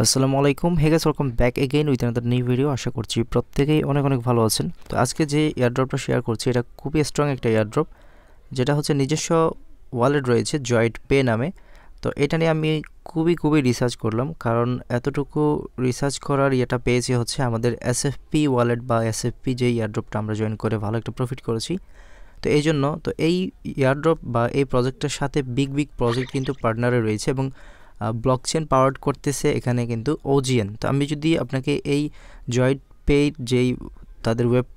আসসালামু আলাইকুম, hey guys, welcome back again with another new video. আশা করছি প্রত্যেকেই অনেক অনেক ভালো আছেন। তো আজকে যে এয়ারড্রপটা শেয়ার করছি এটা খুবই স্ট্রং একটা এয়ারড্রপ, যেটা হচ্ছে নিজস্ব ওয়ালেট রয়েছে ZoidPay নামে। তো এটা নিয়ে আমি খুবই রিসার্চ করলাম, কারণ এতটুকু রিসার্চ করার ইয়েটা পেয়েছি হচ্ছে আমাদের SFP ওয়ালেট বা SFP যে এয়ারড্রপটা আমরা জয়েন করে ভালো একটা প্রফিট করেছি। তো এই জন্য তো এই এয়ারড্রপ বা এই প্রজেক্টের সাথে বিগ প্রজেক্ট কিন্তু পার্টনারে রয়েছে এবং ব্লকচেন পাওয়ার্ড করতেছে এখানে কিন্তু OGN। তো আমি যদি আপনাকে এই ZoidPay যেই তাদের ওয়েব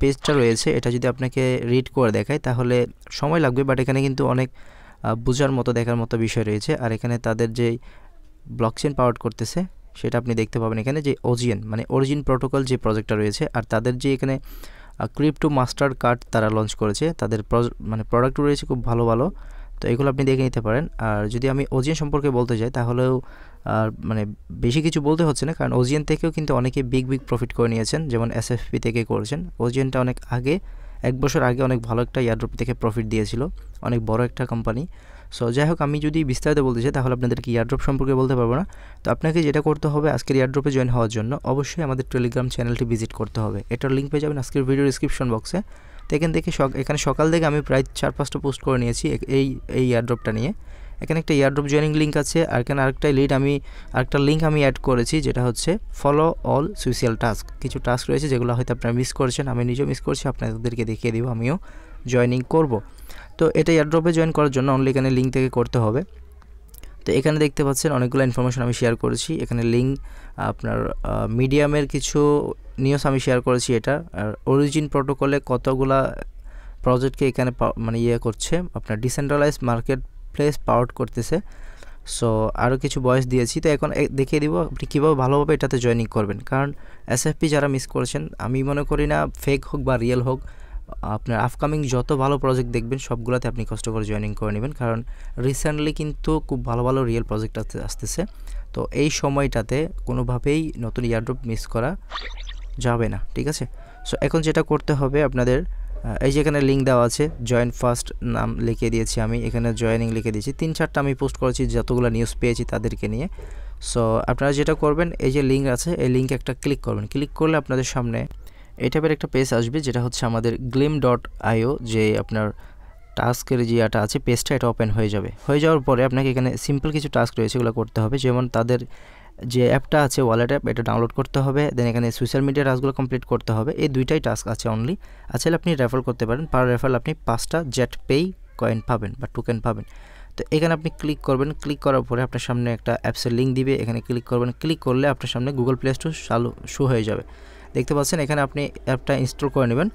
পেজটা রয়েছে এটা যদি আপনাকে রিড করে দেখাই তাহলে সময় লাগবে, বাট এখানে কিন্তু অনেক বোঝার মতো দেখার মতো বিষয় রয়েছে। আর এখানে তাদের যেই ব্লকচেন পাওয়ার্ড করতেছে সেটা আপনি দেখতে পাবেন এখানে যে OGN মানে অরিজিন প্রোটোকল যে প্রজেক্টটা রয়েছে, আর তাদের যে এখানে ক্রিপ্টো মাস্টার কার্ড তারা লঞ্চ করেছে, তাদের মানে প্রোডাক্ট রয়েছে খুব ভালো ভালো। তো এগুলো আপনি দেখে নিতে পারেন। আর যদি আমি OGN সম্পর্কে বলতে যাই তাহলেও মানে বেশি কিছু বলতে হচ্ছে না, কারণ OGN থেকেও কিন্তু অনেকে বিগ প্রফিট করে নিয়েছেন, যেমন SFP থেকে করেছেন। OGNটা অনেক আগে, 1 বছর আগে অনেক ভালো একটা এয়ারড্রপ থেকে প্রফিট দিয়েছিল, অনেক বড় একটা কোম্পানি। সো যাই হোক, আমি যদি বিস্তারিত বলতে চাই তাহলে আপনাদেরকে এয়ারড্রপ সম্পর্কে বলতে পারবো না। তো আপনাকে যেটা করতে হবে আজকের এয়ারড্রপে জয়েন হওয়ার জন্য অবশ্যই আমাদের টেলিগ্রাম চ্যানেলটি ভিজিট করতে হবে। এটার লিঙ্ক পেয়ে যাবেন আজকের ভিডিও ডিসক্রিপশন বক্সে। তো এখান থেকে এখানে সকাল থেকে আমি প্রায় 4-5টা পোস্ট করে নিয়েছি এই এয়ারড্রপটা নিয়ে। এখানে একটা এয়ারড্রপ জয়েনিং লিঙ্ক আছে, আর এখানে আরেকটা লিঙ্ক আমি অ্যাড করেছি, যেটা হচ্ছে ফলো অল সোশ্যাল টাস্ক। কিছু টাস্ক রয়েছে যেগুলো হয়তো আপনারা মিস করেছেন, আমি নিজেও মিস করছি, আপনাদেরকে দেখিয়ে দিব, আমিও জয়েনিং করব। তো এটা এয়ারড্রপে জয়েন করার জন্য অনলি এখানে লিঙ্ক থেকে করতে হবে। তো এখানে দেখতে পাচ্ছেন অনেকগুলো ইনফরমেশন আমি শেয়ার করেছি। এখানে লিঙ্ক আপনার মিডিয়ামের কিছু নিউজ আমি শেয়ার করেছি। এটা আর অরিজিন প্রোটোকলে কতগুলা প্রজেক্টকে এখানে মানে করছে, আপনার ডিসেন্ট্রালাইজ মার্কেট প্লেস পাওয়ার করতেছে। সো আরও কিছু ভয়েস দিয়েছি। তো এখন দেখিয়ে দিব আপনি কীভাবে ভালোভাবে এটাতে জয়েনিং করবেন, কারণ SFP যারা মিস করেছেন, আমি মনে করি না ফেক হোক বা রিয়েল হোক, আপনার আপকামিং যত ভালো প্রজেক্ট দেখবেন সবগুলোতে আপনি কষ্ট করে জয়েনিং করে নেবেন, কারণ রিসেন্টলি কিন্তু খুব ভালো রিয়েল প্রজেক্ট আসতেছে। তো এই সময়টাতে কোনোভাবেই নতুন এয়ারড্রপ মিস করা যাবে না, ঠিক আছে? সো এখন যেটা করতে হবে আপনাদের, এই যে এখানে লিঙ্ক দেওয়া আছে, জয়েন ফার্স্ট নাম লিখে দিয়েছি আমি, এখানে জয়েনিং লিখে দিয়েছি। 3-4টা আমি পোস্ট করেছি যতগুলো নিউজ পেয়েছি তাদেরকে নিয়ে। সো আপনারা যেটা করবেন, এই যে লিঙ্ক আছে এই লিঙ্কে একটা ক্লিক করবেন। ক্লিক করলে আপনাদের সামনে এই টাইপের একটা পেজ আসবে, যেটা হচ্ছে আমাদের glim.io যে আপনার টাস্কের যে এটা আছে পেজটা, এটা ওপেন হয়ে যাবে। হয়ে যাওয়ার পরে আপনাকে এখানে সিম্পল কিছু টাস্ক রয়েছে, এগুলো করতে হবে। যেমন তাদের যে অ্যাপটা আছে ওয়ালেট অ্যাপ, এটা ডাউনলোড করতে হবে। দেন এখানে সোশ্যাল মিডিয়া টাস্কগুলো কমপ্লিট করতে হবে। এই দুইটাই টাস্ক আছে অনলি। আসলে আপনি রেফার করতে পারেন, পার রেফার আপনি 5টা ZoidPay কয়েন পাবেন বা টোকেন পাবেন। তো এখানে আপনি ক্লিক করবেন। ক্লিক করার পরে আপনার সামনে একটা অ্যাপসের লিঙ্ক দিবে, এখানে ক্লিক করবেন। ক্লিক করলে আপনার সামনে গুগল প্লে স্টোর শো হয়ে যাবে, দেখতে পাচ্ছেন। এখানে আপনি অ্যাপটা ইনস্টল করে নেবেন।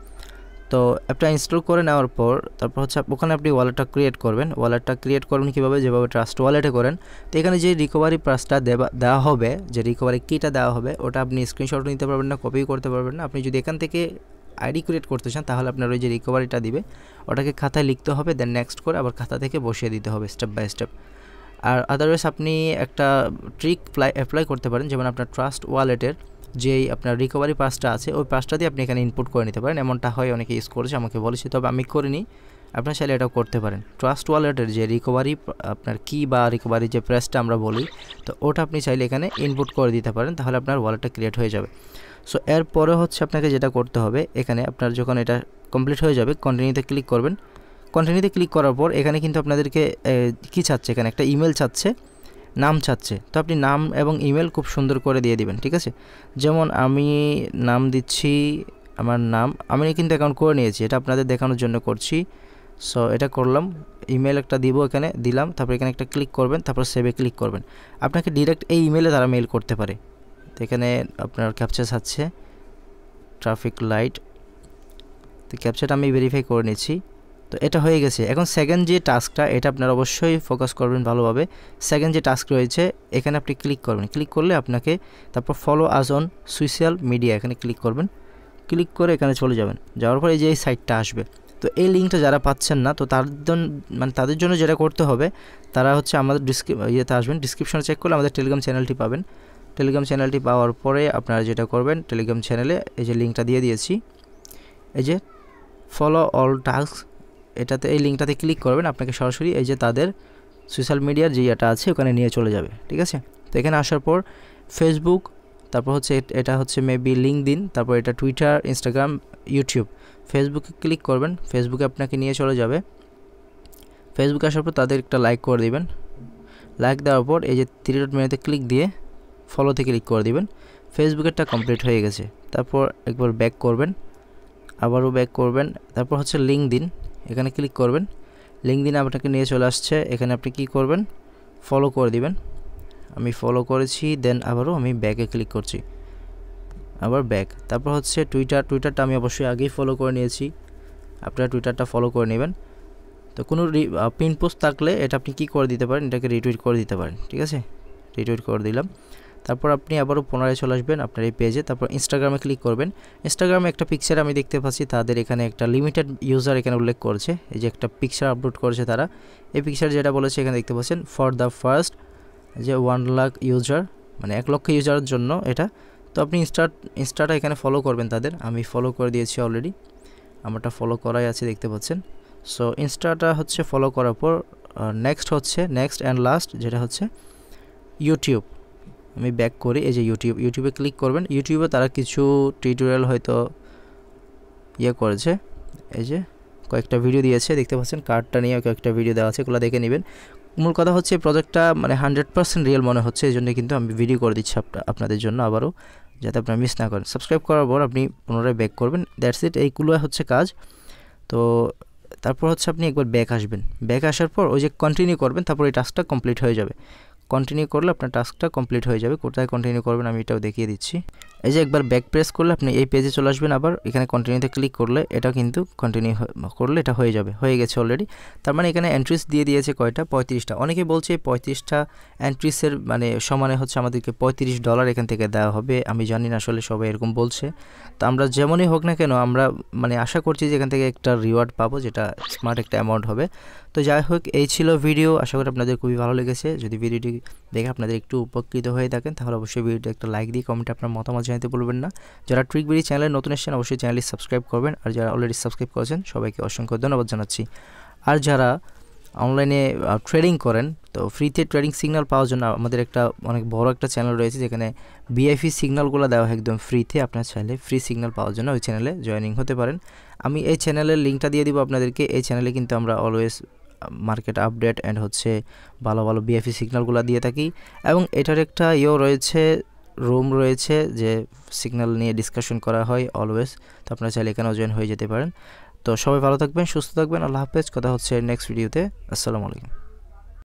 তো অ্যাপটা ইনস্টল করে নেওয়ার পর তারপর হচ্ছে ওখানে আপনি ওয়ালেটটা ক্রিয়েট করবেন। ওয়ালেটটা ক্রিয়েট করবেন কীভাবে, যেভাবে ট্রাস্ট ওয়ালেটে করেন। তো এখানে যে রিকভারি প্রাইসটা দেওয়া হবে, যে রিকভারি কিটা দেওয়া হবে, ওটা আপনি স্ক্রিনশট নিতে পারবেন না, কপি করতে পারবেন না। আপনি যদি এখান থেকে আইডি ক্রিয়েট করতে চান তাহলে আপনার ওই যে রিকভারিটা দিবে ওটাকে খাতায় লিখতে হবে, দেন নেক্সট করে আবার খাতা থেকে বসিয়ে দিতে হবে স্টেপ বাই স্টেপ। আর আদারওয়াইজ আপনি একটা ট্রিক অ্যাপ্লাই করতে পারেন, যেমন আপনার ট্রাস্ট ওয়ালেটের যেই আপনার রিকভারি পাসটা আছে ওই পাসটা দিয়ে আপনি এখানে ইনপুট করে নিতে পারেন। এমনটা হয়, অনেকে ইউজ করেছে, আমাকে বলেছে, তবে আমি করিনি। আপনার চাইলে এটাও করতে পারেন। ট্রাস্ট ওয়ালেটের যে রিকভারি আপনার কি বা রিকভারি যে প্রেসটা আমরা বলি, তো ওটা আপনি চাইলে এখানে ইনপুট করে দিতে পারেন, তাহলে আপনার ওয়ালেটটা ক্রিয়েট হয়ে যাবে। সো এরপরে হচ্ছে আপনাকে যেটা করতে হবে, এখানে আপনার যখন এটা কমপ্লিট হয়ে যাবে কন্টিনিউতে ক্লিক করবেন। কন্টিনিউতে ক্লিক করার পর এখানে কিন্তু আপনাদেরকে কী চাচ্ছে, এখানে একটা ইমেল চাচ্ছে, নাম চাচ্ছে। তো আপনি নাম এবং ইমেল খুব সুন্দর করে দিয়ে দিবেন, ঠিক আছে? যেমন আমি নাম দিচ্ছি, আমার নাম আমি কিন্তু অ্যাকাউন্ট করে নিয়েছি, এটা আপনাদের দেখানোর জন্য করছি। সো এটা করলাম, ইমেল একটা দিব, এখানে দিলাম, তারপর এখানে একটা ক্লিক করবেন, তারপর সেভে ক্লিক করবেন। আপনাকে ডিরেক্ট এই ইমেলে তারা মেল করতে পারে। তো এখানে আপনার ক্যাপচা চাচ্ছে, ট্রাফিক লাইট। তো ক্যাপচাটা আমি ভেরিফাই করে নিচ্ছি। তো এটা হয়ে গেছে। এখন সেকেন্ড যে টাস্কটা, এটা আপনারা অবশ্যই ফোকাস করবেন ভালোভাবে। সেকেন্ড যে টাস্ক রয়েছে এখানে আপনি ক্লিক করবেন। ক্লিক করলে আপনাকে তারপর follow us on social media, এখানে ক্লিক করবেন। ক্লিক করে এখানে চলে যাবেন। যাওয়ার পরে যে এই সাইটটা আসবে, তো এই লিঙ্কটা যারা পাচ্ছেন না, তো তাদের জন্য যেটা করতে হবে, তারা হচ্ছে আমাদের ইয়েতে আসবেন, ডিসক্রিপশনে চেক করলে আমাদের টেলিগ্রাম চ্যানেলটি পাবেন। টেলিগ্রাম চ্যানেলটি পাওয়ার পরে আপনারা যেটা করবেন, টেলিগ্রাম চ্যানেলে এই যে লিঙ্কটা দিয়ে দিয়েছি, এই যে ফলো অল টাস্ক, এটাতে এই লিঙ্কটাতে ক্লিক করবেন। আপনাকে সরাসরি এই যে তাদের সোশ্যাল মিডিয়ার যে ইয়েটা আছে ওখানে নিয়ে চলে যাবে, ঠিক আছে? তো এখানে আসার পর ফেসবুক, তারপর হচ্ছে এটা হচ্ছে মেবি লিঙ্কডইন, তারপর এটা টুইটার, ইনস্টাগ্রাম, ইউটিউব। ফেসবুকে ক্লিক করবেন, ফেসবুকে আপনাকে নিয়ে চলে যাবে। ফেসবুকে আসার পর তাদের একটা লাইক করে দিবেন। লাইক দেওয়ার পর এই যে 3 ডট মেনুতে ক্লিক দিয়ে ফলোতে ক্লিক করে দিবেন। ফেসবুকেরটা কমপ্লিট হয়ে গেছে। তারপর একবার ব্যাক করবেন, আবারও ব্যাক করবেন। তারপর হচ্ছে লিঙ্কডইন, এখানে ক্লিক করবেন। লিঙ্কডইন আপনাকে নিয়ে চলে আসছে। এখানে আপনি কি করবেন, ফলো করে দিবেন। আমি ফলো করেছি, দেন আবারও আমি ব্যাকে ক্লিক করছি, আবার ব্যাক। তারপর হচ্ছে টুইটারটা আমি অবশ্যই আগেই ফলো করে নিয়েছি, আপনারা টুইটারটা ফলো করে নেবেন। তো কোনো পিন পোস্ট থাকলে এটা আপনি কি করে দিতে পারেন, এটাকে রিটুইট করে দিতে পারেন, ঠিক আছে। রিটুইট করে দিলাম। তারপর আপনি আবারও পুনরায় চলে আসবেন আপনার এই পেজে। তারপর ইনস্টাগ্রামে ক্লিক করবেন। ইনস্টাগ্রামে একটা পিকচার আমি দেখতে পাচ্ছি, তাদের এখানে একটা লিমিটেড ইউজার এখানে উল্লেখ করেছে। এই যে একটা পিকচার আপলোড করেছে তারা, এই পিকচার যেটা বলেছে এখানে দেখতে পাচ্ছেন, ফর দ্য ফার্স্ট যে 1 লাখ ইউজার, মানে 1 লক্ষ ইউজারের জন্য এটা। তো আপনি ইনস্টাটা এখানে ফলো করবেন তাদের। আমি ফলো করে দিয়েছি অলরেডি, আমারটা ফলো করাই আছে দেখতে পাচ্ছেন। সো ইনস্টাটা হচ্ছে ফলো করার পর নেক্সট অ্যান্ড লাস্ট যেটা হচ্ছে ইউটিউব। আমি ব্যাক করি, এই যে ইউটিউবে ক্লিক করবেন। ইউটিউবে তারা কিছু টিউটোরিয়াল হয়তো করেছে, এই যে কয়েকটা ভিডিও দিয়েছে দেখতে পাচ্ছেন, কার্ডটা নিয়ে কয়েকটা ভিডিও দেওয়া আছে, এগুলো দেখে নেবেন। মূল কথা হচ্ছে প্রজেক্টটা মানে 100% রিয়েল মনে হচ্ছে, এই জন্য কিন্তু আমি ভিডিও করে দিচ্ছি আপনাদের জন্য আবারও, যাতে আপনারা মিস না করেন। সাবস্ক্রাইব করার পর আপনি পুনরায় ব্যাক করবেন, দ্যাটস ইট, এইগুলো হচ্ছে কাজ। তো তারপর হচ্ছে আপনি একবার ব্যাক আসবেন। ব্যাক আসার পর ওই যে কন্টিনিউ করবেন, তারপর এই টাস্কটা কমপ্লিট হয়ে যাবে। কন্টিনিউ করলে আপনার টাস্কটা কমপ্লিট হয়ে যাবে। কোথায় কন্টিনিউ করবেন আমি এটাও দেখিয়ে দিচ্ছি। এই যে একবার ব্যাক প্রেস করলে আপনি এই পেজে চলে আসবেন। আবার এখানে কন্টিনিউতে ক্লিক করলে এটা কিন্তু কন্টিনিউ করলে এটা হয়ে যাবে, হয়ে গেছে অলরেডি। তার মানে এখানে এন্ট্রিস দিয়ে দিয়েছে কয়টা, 35টা। অনেকে বলছে 35টা এন্ট্রিসের মানে সমানে হচ্ছে আমাদেরকে $35 এখান থেকে দেওয়া হবে। আমি জানি না, আসলে সবাই এরকম বলছে। তো আমরা যেমনই হোক না কেন, আমরা মানে আশা করছি যে এখান থেকে একটা রিওয়ার্ড পাবো, যেটা স্মার্ট একটা অ্যামাউন্ট হবে। তো যাই হোক, এই ছিল ভিডিও। আশা করি আপনাদের খুবই ভালো লেগেছে। যদি ভিডিওটি দেখে আপনাদের একটু উপকৃত হয়ে থাকেন, তাহলে অবশ্যই ভিডিওটি একটা লাইক দিয়ে কমেন্টে আপনার মতামত জানাতে ভুলবেন না। যারা ট্রিকবেরি চ্যানেলে নতুন এসেছেন অবশ্যই চ্যানেলটি সাবস্ক্রাইব করবেন, আর যারা অলরেডি সাবস্ক্রাইব করেছেন সবাইকে অসংখ্য ধন্যবাদ জানাচ্ছি। আর যারা অনলাইনে ট্রেডিং করেন, তো ফ্রিতে ট্রেডিং সিগন্যাল পাওয়ার জন্য আমাদের একটা অনেক বড় একটা চ্যানেল রয়েছে, যেখানে বিএফই সিগন্যালগুলো দেওয়া হয় একদম ফ্রিতে। আপনার চাইলে ফ্রি সিগন্যাল পাওয়ার জন্য ওই চ্যানেলে জয়েনিং হতে পারেন। আমি এই চ্যানেলের লিঙ্কটা দিয়ে দিব আপনাদেরকে। এই চ্যানেলে কিন্তু আমরা অলওয়েজ মার্কেট আপডেট অ্যান্ড হচ্ছে ভালো ভালো বিএফই সিগন্যালগুলো দিয়ে থাকি। এবং এটার একটা রয়েছে, রুম রয়েছে, যে সিগন্যাল নিয়ে ডিসকাশন করা হয় অলওয়েজ। তো আপনারা চাইলে এখানেও জয়েন হয়ে যেতে পারেন। তো সবাই ভালো থাকবেন, সুস্থ থাকবেন। আল্লাহ হাফেজ। কথা হচ্ছে নেক্সট ভিডিওতে। আসসালামু আলাইকুম।